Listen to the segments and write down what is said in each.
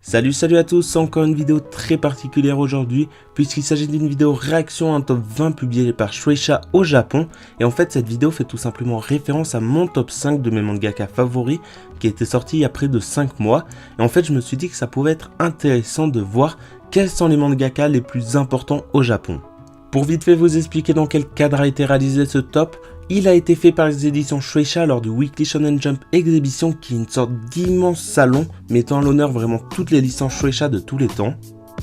Salut à tous, encore une vidéo très particulière aujourd'hui puisqu'il s'agit d'une vidéo réaction à un top 20 publié par Shueisha au Japon. Et en fait cette vidéo fait tout simplement référence à mon top 5 de mes mangaka favoris qui était sorti il y a près de 5 mois. Et en fait je me suis dit que ça pouvait être intéressant de voir quels sont les mangakas les plus importants au Japon. Pour vite fait vous expliquer dans quel cadre a été réalisé ce top, il a été fait par les éditions Shueisha lors du Weekly Shonen Jump Exhibition qui est une sorte d'immense salon mettant à l'honneur vraiment toutes les licences Shueisha de tous les temps.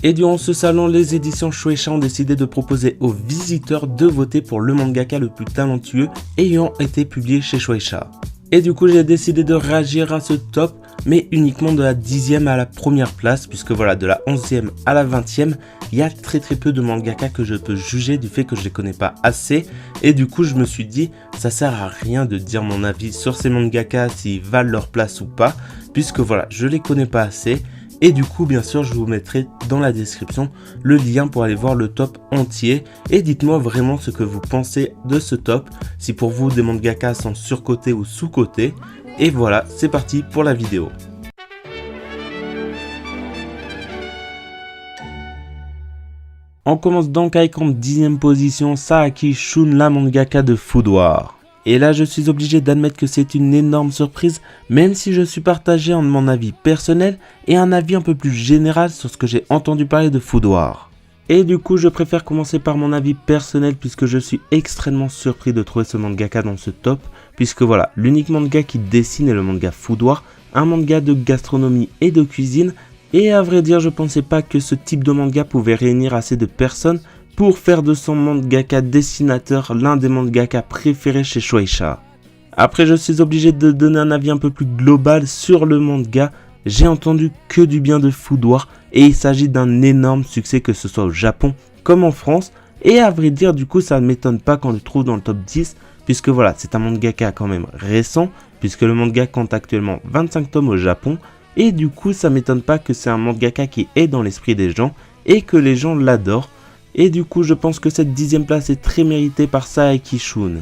Et durant ce salon, les éditions Shueisha ont décidé de proposer aux visiteurs de voter pour le mangaka le plus talentueux ayant été publié chez Shueisha. Et du coup j'ai décidé de réagir à ce top, mais uniquement de la 10e à la première place, puisque voilà, de la 11e à la 20e, il y a très peu de mangaka que je peux juger du fait que je les connais pas assez. Et du coup je me suis dit, ça sert à rien de dire mon avis sur ces mangakas, s'ils valent leur place ou pas, puisque voilà, je les connais pas assez. Et du coup bien sûr je vous mettrai dans la description le lien pour aller voir le top entier. Et dites-moi vraiment ce que vous pensez de ce top, si pour vous des mangakas sont surcotés ou sous-cotés. Et voilà, c'est parti pour la vidéo. On commence donc avec en 10e position Saaki Shun, la mangaka de Food War. Et là je suis obligé d'admettre que c'est une énorme surprise, même si je suis partagé en mon avis personnel et un avis un peu plus général sur ce que j'ai entendu parler de Food War. Et du coup je préfère commencer par mon avis personnel puisque je suis extrêmement surpris de trouver ce mangaka dans ce top, puisque voilà, l'unique manga qui dessine est le manga Food War, un manga de gastronomie et de cuisine, et à vrai dire je pensais pas que ce type de manga pouvait réunir assez de personnes pour faire de son mangaka dessinateur l'un des mangakas préférés chez Shueisha. Après je suis obligé de donner un avis un peu plus global sur le manga. J'ai entendu que du bien de Food War et il s'agit d'un énorme succès que ce soit au Japon comme en France. Et à vrai dire du coup ça ne m'étonne pas qu'on le trouve dans le top 10, puisque voilà, c'est un mangaka quand même récent, puisque le manga compte actuellement 25 tomes au Japon. Et du coup ça m'étonne pas que c'est un mangaka qui est dans l'esprit des gens et que les gens l'adorent. Et du coup je pense que cette 10e place est très méritée par Saaki Shun.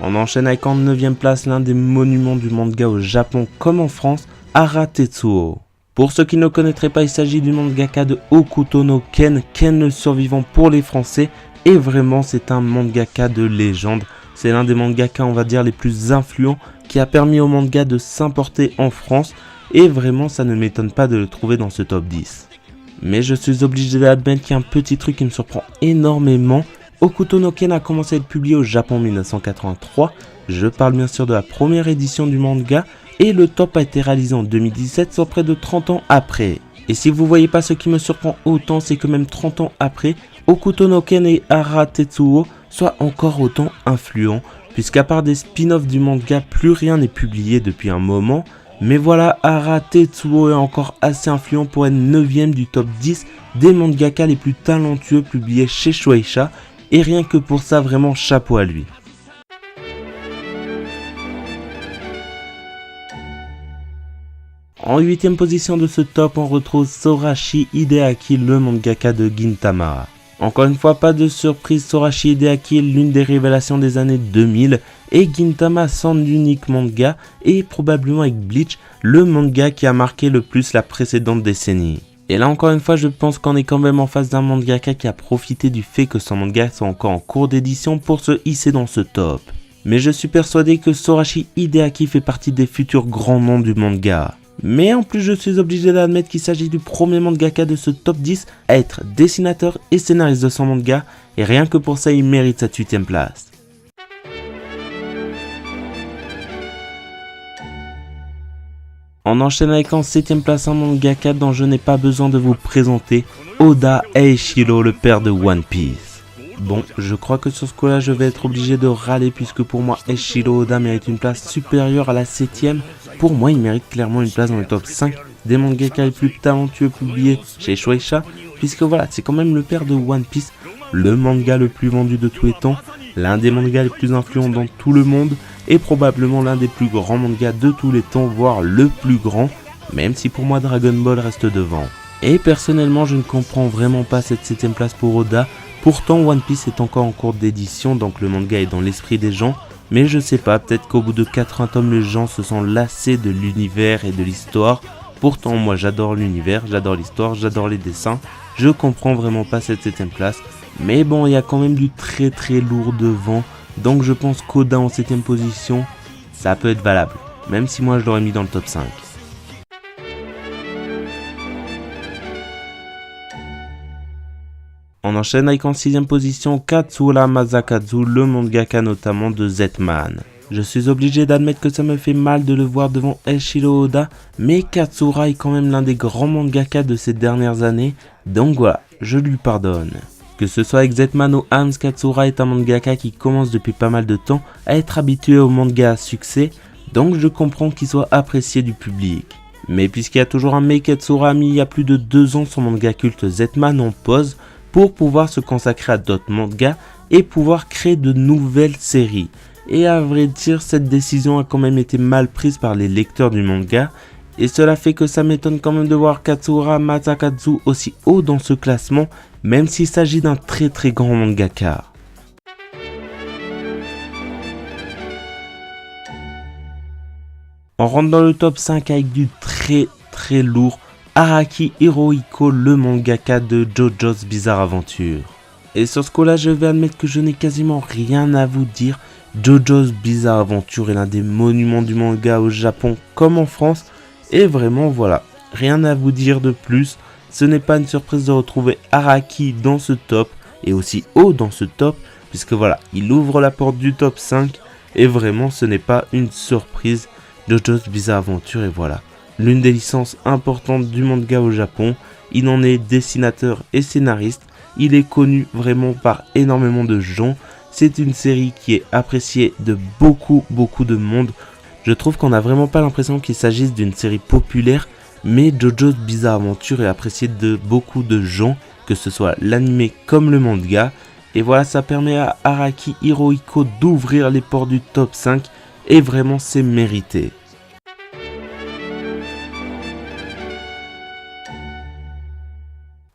On enchaîne avec en 9e place l'un des monuments du manga au Japon comme en France, Hara Tetsuo. Pour ceux qui ne connaîtraient pas, il s'agit du mangaka de Hokuto no Ken, Ken le survivant pour les Français. Et vraiment c'est un mangaka de légende. C'est l'un des mangakas on va dire les plus influents qui a permis au manga de s'importer en France. Et vraiment ça ne m'étonne pas de le trouver dans ce top 10. Mais je suis obligé d'admettre qu'il y a un petit truc qui me surprend énormément. Hokuto no Ken a commencé à être publié au Japon en 1983. Je parle bien sûr de la première édition du manga. Et le top a été réalisé en 2017, soit près de 30 ans après. Et si vous voyez pas ce qui me surprend autant, c'est que même 30 ans après, Hokuto no Ken et Hara Tetsuo soient encore autant influents. Puisqu'à part des spin-offs du manga, plus rien n'est publié depuis un moment. Mais voilà, Hara Tetsuo est encore assez influent pour être 9e du top 10 des mangakas les plus talentueux publiés chez Shueisha. Et rien que pour ça, vraiment chapeau à lui. En 8e position de ce top, on retrouve Sorachi Hideaki, le mangaka de Gintama. Encore une fois, pas de surprise, Sorachi Hideaki est l'une des révélations des années 2000 et Gintama son unique manga et probablement avec Bleach, le manga qui a marqué le plus la précédente décennie. Et là encore une fois, je pense qu'on est quand même en face d'un mangaka qui a profité du fait que son manga soit encore en cours d'édition pour se hisser dans ce top. Mais je suis persuadé que Sorachi Hideaki fait partie des futurs grands noms du manga. Mais en plus je suis obligé d'admettre qu'il s'agit du premier mangaka de ce top 10 à être dessinateur et scénariste de son manga, et rien que pour ça il mérite cette 8e place. On enchaîne avec en 7e place un mangaka dont je n'ai pas besoin de vous présenter, Oda Eiichiro, le père de One Piece. Bon, je crois que sur ce coup-là je vais être obligé de râler puisque pour moi Eiichiro Oda mérite une place supérieure à la 7e. Pour moi, il mérite clairement une place dans le top 5 des mangakas les plus talentueux publiés chez Shueisha, puisque voilà, c'est quand même le père de One Piece, le manga le plus vendu de tous les temps, l'un des mangas les plus influents dans tout le monde, et probablement l'un des plus grands mangas de tous les temps, voire le plus grand, même si pour moi Dragon Ball reste devant. Et personnellement, je ne comprends vraiment pas cette 7e place pour Oda, pourtant One Piece est encore en cours d'édition, donc le manga est dans l'esprit des gens. mais je sais pas, peut-être qu'au bout de 80 tomes les gens se sont lassés de l'univers et de l'histoire. Pourtant moi j'adore l'univers, j'adore l'histoire, j'adore les dessins, je comprends vraiment pas cette 7ème place, mais bon il y a quand même du très lourd devant, donc je pense qu'Oda en 7ème position, ça peut être valable, même si moi je l'aurais mis dans le top 5. On enchaîne avec en 6ème position Katsura Masakazu, le mangaka notamment de Zetman. Je suis obligé d'admettre que ça me fait mal de le voir devant Eiichiro Oda, mais Katsura est quand même l'un des grands mangaka de ces dernières années, donc voilà, je lui pardonne. Que ce soit avec Zetman ou Hans, Katsura est un mangaka qui commence depuis pas mal de temps à être habitué au manga à succès, donc je comprends qu'il soit apprécié du public. Mais puisqu'il y a toujours un mec, Katsura a mis il y a plus de 2 ans son manga culte Zetman en pause, pour pouvoir se consacrer à d'autres mangas et pouvoir créer de nouvelles séries. Et à vrai dire, cette décision a quand même été mal prise par les lecteurs du manga, et cela fait que ça m'étonne quand même de voir Katsura Masakazu aussi haut dans ce classement, même s'il s'agit d'un très grand mangaka. On rentre dans le top 5 avec du très lourd, Araki Hirohiko, le mangaka de JoJo's Bizarre Adventure. Et sur ce coup-là, je vais admettre que je n'ai quasiment rien à vous dire. JoJo's Bizarre Adventure est l'un des monuments du manga au Japon comme en France. Et vraiment voilà, rien à vous dire de plus. Ce n'est pas une surprise de retrouver Araki dans ce top et aussi haut dans ce top. Puisque voilà, il ouvre la porte du top 5 et vraiment ce n'est pas une surprise. JoJo's Bizarre Adventure et voilà. L'une des licences importantes du manga au Japon, il en est dessinateur et scénariste, il est connu vraiment par énormément de gens, c'est une série qui est appréciée de beaucoup de monde. Je trouve qu'on n'a vraiment pas l'impression qu'il s'agisse d'une série populaire, mais JoJo's Bizarre Adventure est apprécié de beaucoup de gens, que ce soit l'anime comme le manga, et voilà ça permet à Araki Hirohiko d'ouvrir les portes du top 5, et vraiment c'est mérité.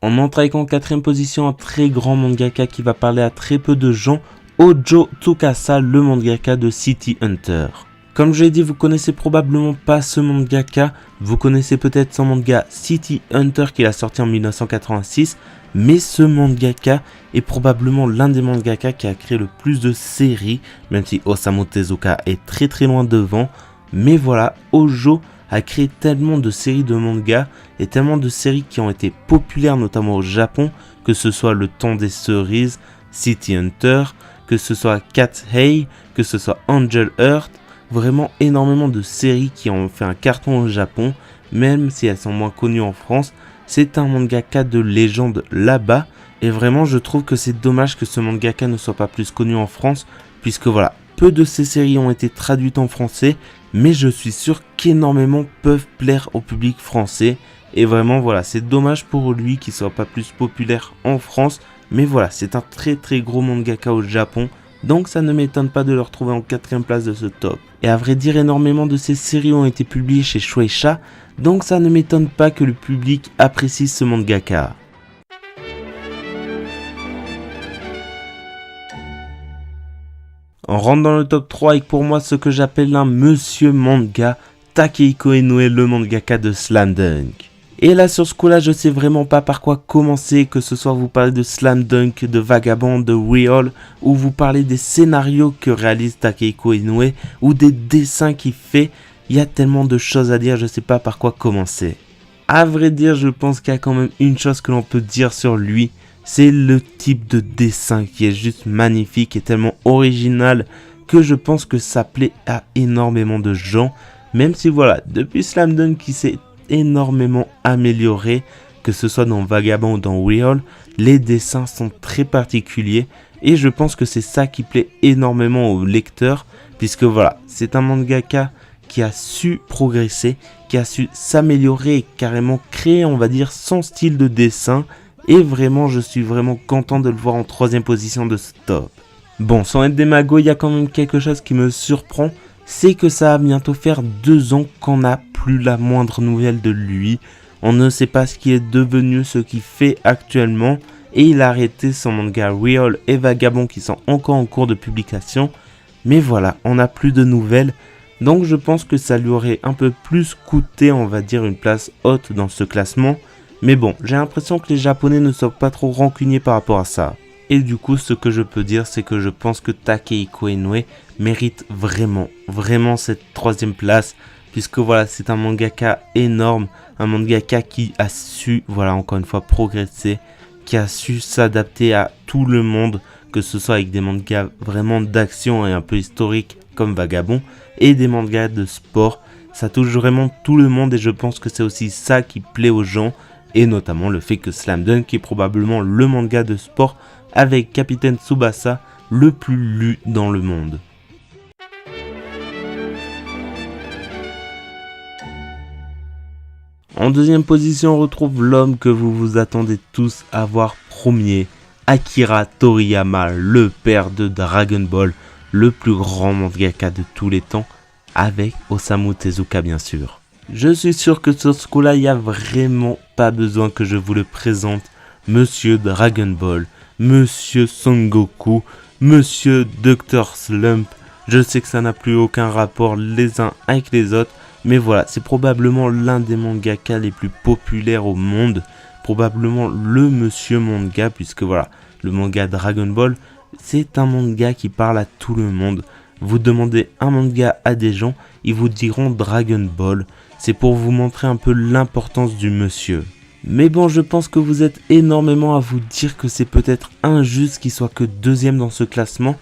On entre avec en 4ème position un très grand mangaka qui va parler à très peu de gens, Hojo Tsukasa, le mangaka de City Hunter. Comme je l'ai dit, vous connaissez probablement pas ce mangaka, vous connaissez peut-être son manga City Hunter qu'il a sorti en 1986, mais ce mangaka est probablement l'un des mangaka qui a créé le plus de séries, même si Osamu Tezuka est très loin devant, mais voilà, Hojo a créé tellement de séries de mangas et tellement de séries qui ont été populaires notamment au Japon, que ce soit Le Temps des Cerises, City Hunter, que ce soit Cat Hey, que ce soit Angel Heart, vraiment énormément de séries qui ont fait un carton au Japon, même si elles sont moins connues en France. C'est un mangaka de légende là-bas et vraiment je trouve que c'est dommage que ce mangaka ne soit pas plus connu en France, puisque voilà, peu de ces séries ont été traduites en français, mais je suis sûr qu'énormément peuvent plaire au public français. Et vraiment voilà, c'est dommage pour lui qu'il soit pas plus populaire en France. Mais voilà, c'est un très gros mangaka au Japon. Donc ça ne m'étonne pas de le retrouver en 4ème place de ce top. Et à vrai dire, énormément de ces séries ont été publiées chez Shueisha. Donc ça ne m'étonne pas que le public apprécie ce mangaka. On rentre dans le top 3 avec pour moi ce que j'appelle un monsieur manga, Takehiko Inoue, le mangaka de Slam Dunk. Et là sur ce coup là je sais vraiment pas par quoi commencer, que ce soit vous parlez de Slam Dunk, de Vagabond, de Real, ou vous parlez des scénarios que réalise Takehiko Inoue, ou des dessins qu'il fait. Il y a tellement de choses à dire, je sais pas par quoi commencer. À vrai dire, je pense qu'il y a quand même une chose que l'on peut dire sur lui. C'est le type de dessin qui est juste magnifique et tellement original que je pense que ça plaît à énormément de gens. Même si voilà, depuis Slam Dunk il s'est énormément amélioré, que ce soit dans Vagabond ou dans Real, les dessins sont très particuliers et je pense que c'est ça qui plaît énormément aux lecteurs, puisque voilà, c'est un mangaka qui a su progresser, qui a su s'améliorer et carrément créer, on va dire, son style de dessin. Et vraiment, je suis vraiment content de le voir en 3ème position de ce top. Bon, sans être démago, il y a quand même quelque chose qui me surprend. C'est que ça va bientôt faire 2 ans qu'on n'a plus la moindre nouvelle de lui. On ne sait pas ce qui est devenu, ce qu'il fait actuellement. Et il a arrêté son manga Real et Vagabond qui sont encore en cours de publication. Mais voilà, on n'a plus de nouvelles. Donc je pense que ça lui aurait un peu plus coûté, on va dire, une place haute dans ce classement. Mais bon, j'ai l'impression que les Japonais ne sont pas trop rancuniers par rapport à ça. Et du coup, ce que je peux dire, c'est que je pense que Takehiko Inoue mérite vraiment cette 3e place. Puisque voilà, c'est un mangaka énorme, un mangaka qui a su, voilà, encore une fois, progresser, qui a su s'adapter à tout le monde, que ce soit avec des mangas vraiment d'action et un peu historiques comme Vagabond, et des mangas de sport. Ça touche vraiment tout le monde et je pense que c'est aussi ça qui plaît aux gens, et notamment le fait que Slam Dunk est probablement le manga de sport avec Capitaine Tsubasa le plus lu dans le monde. En 2e position, on retrouve l'homme que vous vous attendez tous à voir premier, Akira Toriyama, le père de Dragon Ball, le plus grand mangaka de tous les temps, avec Osamu Tezuka bien sûr. Je suis sûr que sur ce coup-là, il n'y a vraiment pas besoin que je vous le présente, Monsieur Dragon Ball, Monsieur Son Goku, Monsieur Dr Slump. Je sais que ça n'a plus aucun rapport les uns avec les autres, mais voilà, c'est probablement l'un des mangakas les plus populaires au monde, probablement le monsieur manga, puisque voilà, le manga Dragon Ball, c'est un manga qui parle à tout le monde. Vous demandez un manga à des gens, ils vous diront Dragon Ball, c'est pour vous montrer un peu l'importance du monsieur. Mais bon, je pense que vous êtes énormément à vous dire que c'est peut-être injuste qu'il soit que 2e dans ce classement,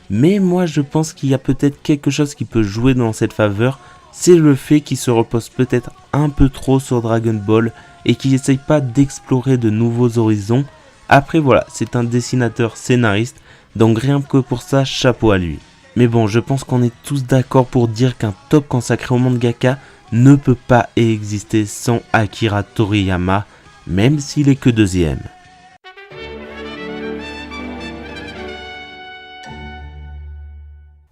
mais moi je pense qu'il y a peut-être quelque chose qui peut jouer dans cette faveur. C'est le fait qu'il se repose peut-être un peu trop sur Dragon Ball et qu'il n'essaye pas d'explorer de nouveaux horizons. Après voilà, c'est un dessinateur scénariste, donc rien que pour ça, chapeau à lui. Mais bon, je pense qu'on est tous d'accord pour dire qu'un top consacré au mangaka ne peut pas exister sans Akira Toriyama, même s'il est que 2e.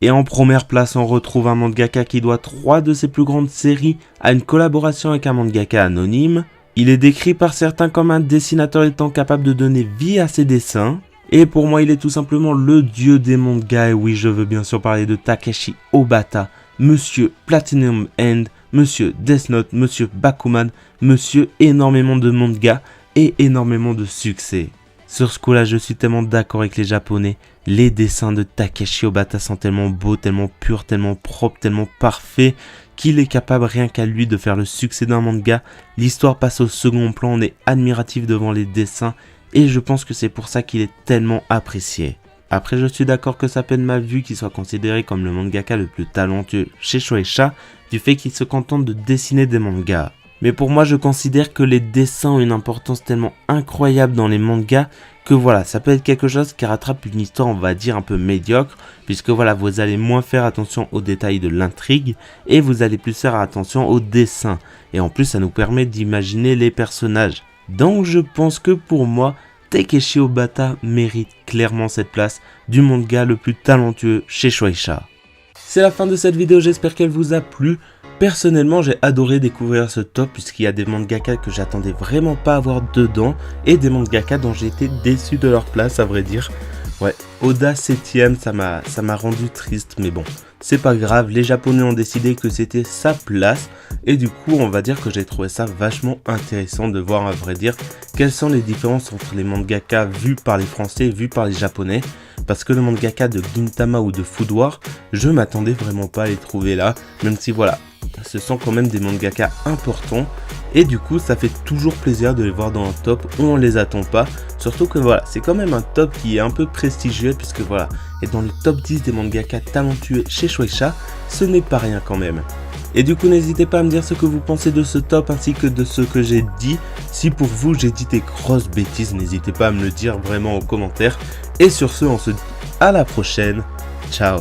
Et en première place, on retrouve un mangaka qui doit 3 de ses plus grandes séries à une collaboration avec un mangaka anonyme. Il est décrit par certains comme un dessinateur étant capable de donner vie à ses dessins. Et pour moi, il est tout simplement le dieu des mangas. Et oui, je veux bien sûr parler de Takeshi Obata, Monsieur Platinum End, Monsieur Death Note, Monsieur Bakuman, Monsieur énormément de mangas et énormément de succès. Sur ce coup-là, je suis tellement d'accord avec les Japonais. Les dessins de Takeshi Obata sont tellement beaux, tellement purs, tellement propres, tellement parfaits qu'il est capable rien qu'à lui de faire le succès d'un manga. L'histoire passe au second plan, on est admiratif devant les dessins et je pense que c'est pour ça qu'il est tellement apprécié. Après, je suis d'accord que ça peine ma vue qu'il soit considéré comme le mangaka le plus talentueux chez Shueisha du fait qu'il se contente de dessiner des mangas. Mais pour moi, je considère que les dessins ont une importance tellement incroyable dans les mangas que voilà, ça peut être quelque chose qui rattrape une histoire, on va dire, un peu médiocre, puisque voilà, vous allez moins faire attention aux détails de l'intrigue et vous allez plus faire attention aux dessins. Et en plus, ça nous permet d'imaginer les personnages. Donc je pense que pour moi, Takeshi Obata mérite clairement cette place du manga le plus talentueux chez Shueisha. C'est la fin de cette vidéo, j'espère qu'elle vous a plu. Personnellement, j'ai adoré découvrir ce top puisqu'il y a des mangakas que j'attendais vraiment pas avoir dedans et des mangakas dont j'ai été déçu de leur place, à vrai dire. Ouais, Oda 7ème, ça m'a rendu triste, mais bon, c'est pas grave, les Japonais ont décidé que c'était sa place et du coup, on va dire que j'ai trouvé ça vachement intéressant de voir, à vrai dire, quelles sont les différences entre les mangakas vus par les Français et vus par les Japonais. Parce que le mangaka de Gintama ou de Food War, je m'attendais vraiment pas à les trouver là, même si voilà, ce sont quand même des mangakas importants et du coup ça fait toujours plaisir de les voir dans un top où on les attend pas, surtout que voilà, c'est quand même un top qui est un peu prestigieux puisque voilà, et dans le top 10 des mangakas talentueux chez Shueisha, ce n'est pas rien quand même. Et du coup n'hésitez pas à me dire ce que vous pensez de ce top ainsi que de ce que j'ai dit. Si pour vous j'ai dit des grosses bêtises, n'hésitez pas à me le dire vraiment en commentaire. Et sur ce, on se dit à la prochaine. Ciao.